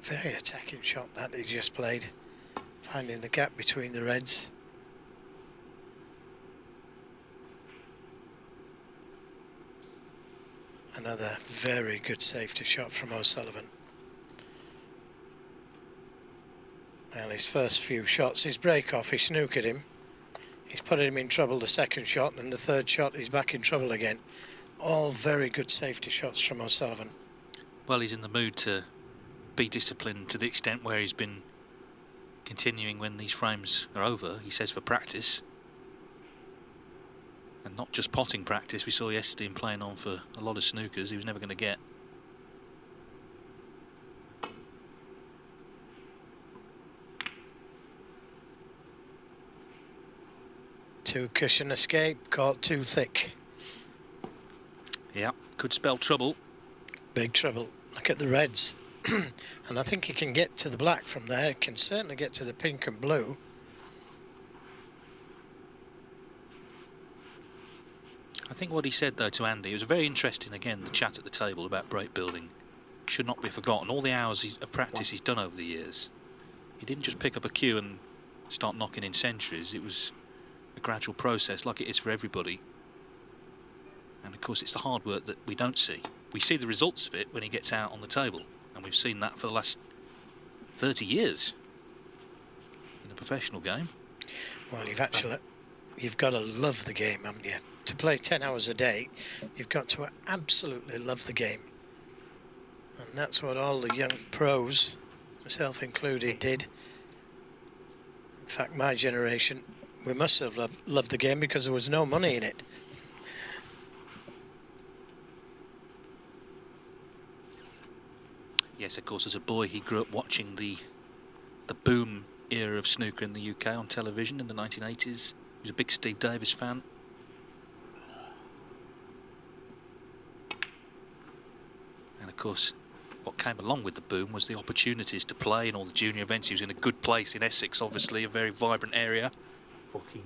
Very attacking shot that he just played, finding the gap between the reds. Another very good safety shot from O'Sullivan. Well, his first few shots, his break off, he snookered him. He's put him in trouble the second shot, and the third shot he's back in trouble again. All very good safety shots from O'Sullivan. Well, he's in the mood to be disciplined to the extent where he's been continuing when these frames are over, he says, for practice. And not just potting practice. We saw yesterday him playing on for a lot of snookers he was never going to get. Two cushion escape, caught too thick. Yeah, could spell trouble. Big trouble. Look at the reds. And I think he can get to the black from there. He can certainly get to the pink and blue. I think what he said, though, to Andy, it was very interesting, again, the chat at the table about break building. Should not be forgotten. All the hours of practice he's done over the years. He didn't just pick up a cue and start knocking in centuries. It was a gradual process, like it is for everybody. And, of course, it's the hard work that we don't see. We see the results of it when he gets out on the table. And we've seen that for the last 30 years in the professional game. Well, you've got to love the game, haven't you? To play 10 hours a day, you've got to absolutely love the game. And that's what all the young pros, myself included, did. In fact, my generation, we must have loved the game because there was no money in it. Yes, of course, as a boy he grew up watching the boom era of snooker in the UK on television in the 1980s. He was a big Steve Davis fan. And of course, what came along with the boom was the opportunities to play in all the junior events. He was in a good place in Essex, obviously, a very vibrant area. 14.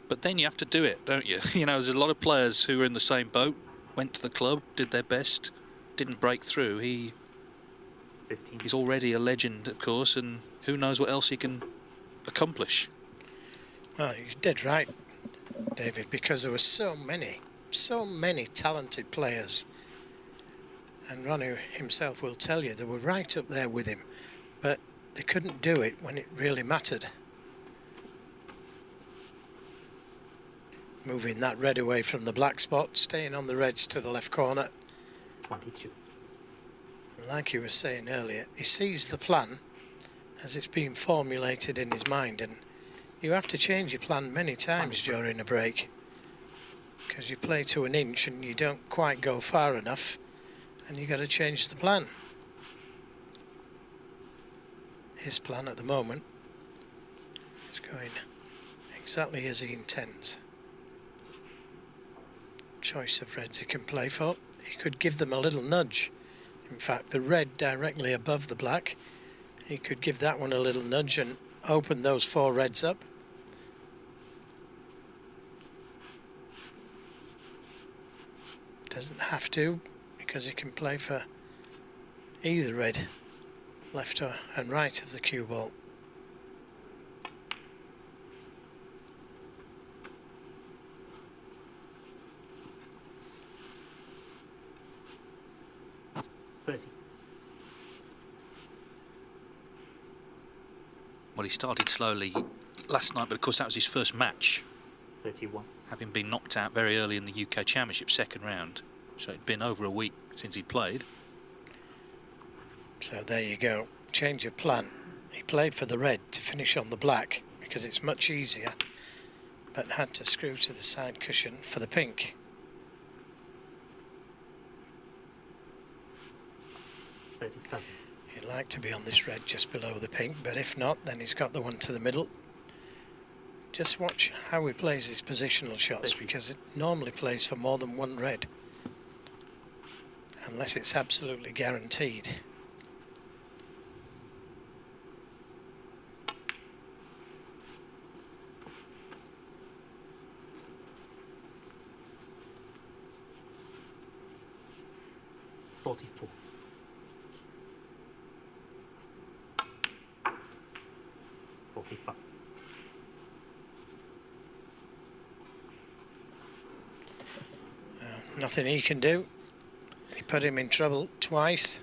But then you have to do it, don't you? You know, there's a lot of players who were in the same boat, went to the club, did their best, didn't break through. 15. He's already a legend, of course, and who knows what else he can accomplish. Well, you're dead right, David, because there were so many talented players. And Ronnie himself will tell you they were right up there with him, but they couldn't do it when it really mattered. Moving that red away from the black spot, staying on the reds to the left corner. 22. Like he was saying earlier, he sees the plan as it's being formulated in his mind, and you have to change your plan many times during a break because you play to an inch and you don't quite go far enough and you got to change the plan. His plan at the moment is going exactly as he intends. Choice of reds he can play for. He could give them a little nudge. In fact, the red directly above the black, he could give that one a little nudge and open those 4 reds up. Doesn't have to, because he can play for either red, left and right of the cue ball. Well, he started slowly last night, but of course that was his first match. 31. Having been knocked out very early in the UK Championship second round. So it'd been over a week since he'd played. So there you go. Change of plan. He played for the red to finish on the black because it's much easier, but had to screw to the side cushion for the pink. 37. He'd like to be on this red just below the pink, but if not, then he's got the one to the middle. Just watch how he plays his positional shots, because it normally plays for more than one red, unless it's absolutely guaranteed. 45. Nothing he can do. He put him in trouble twice.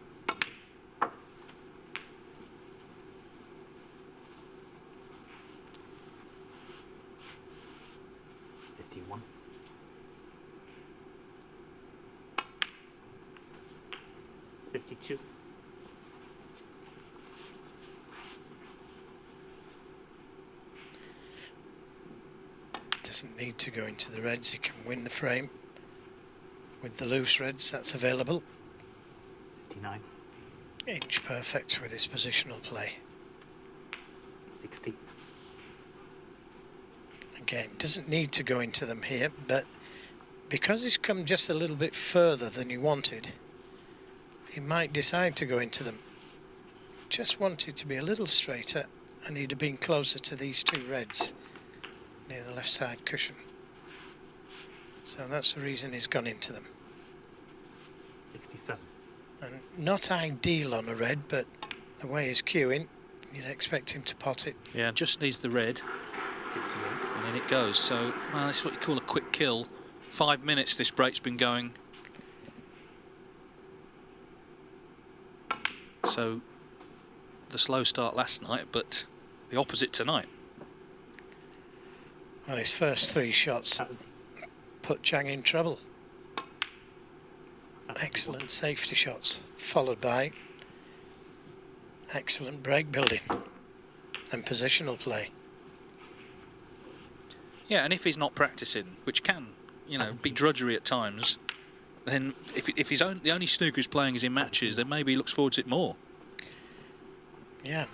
$52. Doesn't need to go into the reds. He can win the frame with the loose reds that's available. 59. Inch perfect with his positional play. 60. Again, doesn't need to go into them here, but because he's come just a little bit further than he wanted, he might decide to go into them. Just wanted to be a little straighter, and he'd have been closer to these two reds near the left side cushion. So that's the reason he's gone into them. 67. And not ideal on a red, but the way he's queuing, you'd expect him to pot it. Yeah, just needs the red. 68. And in it goes. So, well, that's what you call a quick kill. 5 minutes this break's been going. So, the slow start last night, but the opposite tonight. Well, his first three shots 70. put Chang in trouble. 71. Excellent safety shots, followed by excellent break building and positional play. Yeah, and if he's not practicing, which can, you know, be drudgery at times, then if he's the only snooker he's playing is in matches, then maybe he looks forward to it more. Yeah.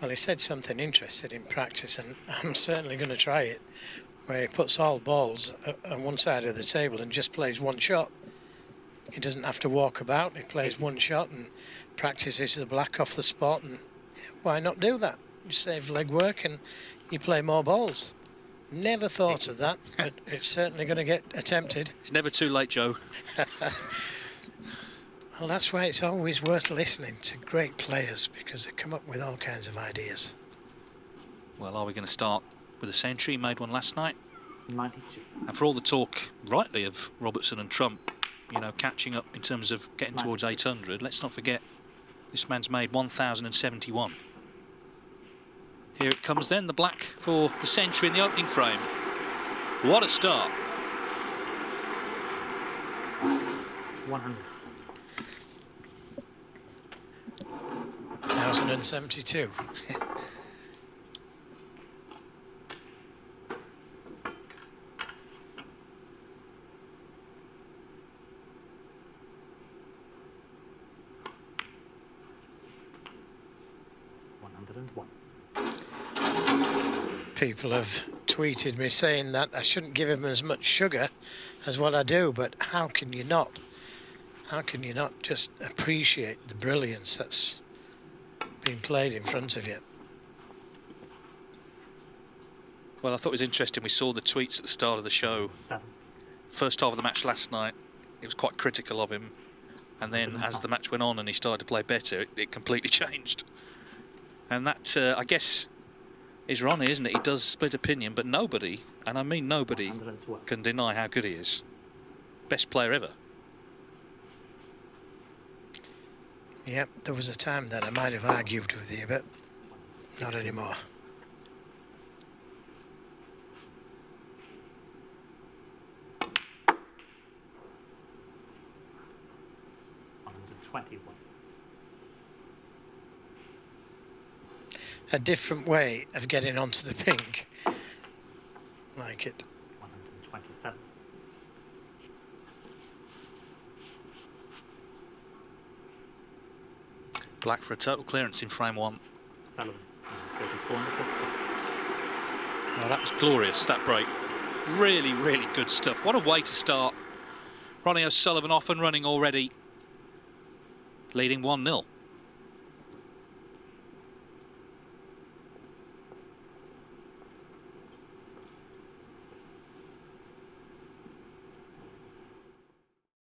Well, he said something interesting in practice, and I'm certainly going to try it, where he puts all balls on one side of the table and just plays one shot. He doesn't have to walk about, he plays one shot and practices the black off the spot, and why not do that? You save leg work and you play more balls. Never thought of that, but it's certainly going to get attempted. It's never too late, Joe. Well, that's why it's always worth listening to great players, because they come up with all kinds of ideas. Well, are we going to start with a century? Made one last night. 92. And for all the talk, rightly, of Robertson and Trump, you know, catching up in terms of getting towards 800, let's not forget this man's made 1,071. Here it comes then, the black for the century in the opening frame. What a start. 100. 1,072. People have tweeted me saying that I shouldn't give him as much sugar as what I do, but how can you not? How can you not just appreciate the brilliance that's being played in front of you? Well, I thought it was interesting. We saw the tweets at the start of the show. 7. First half of the match last night, it was quite critical of him. And then as the match went on and he started to play better, it completely changed. And that, I guess, is Ronnie, isn't it? He does split opinion, but nobody, and I mean nobody, 112. can deny how good he is. Best player ever. Yep, there was a time that I might have argued with you, but not anymore. A different way of getting onto the pink. Like it. 127. Black for a total clearance in frame one. Sullivan. 34 in the first strike. Well, that was glorious, that break. Really, really good stuff. What a way to start. Ronnie O'Sullivan off and running already. Leading 1-0.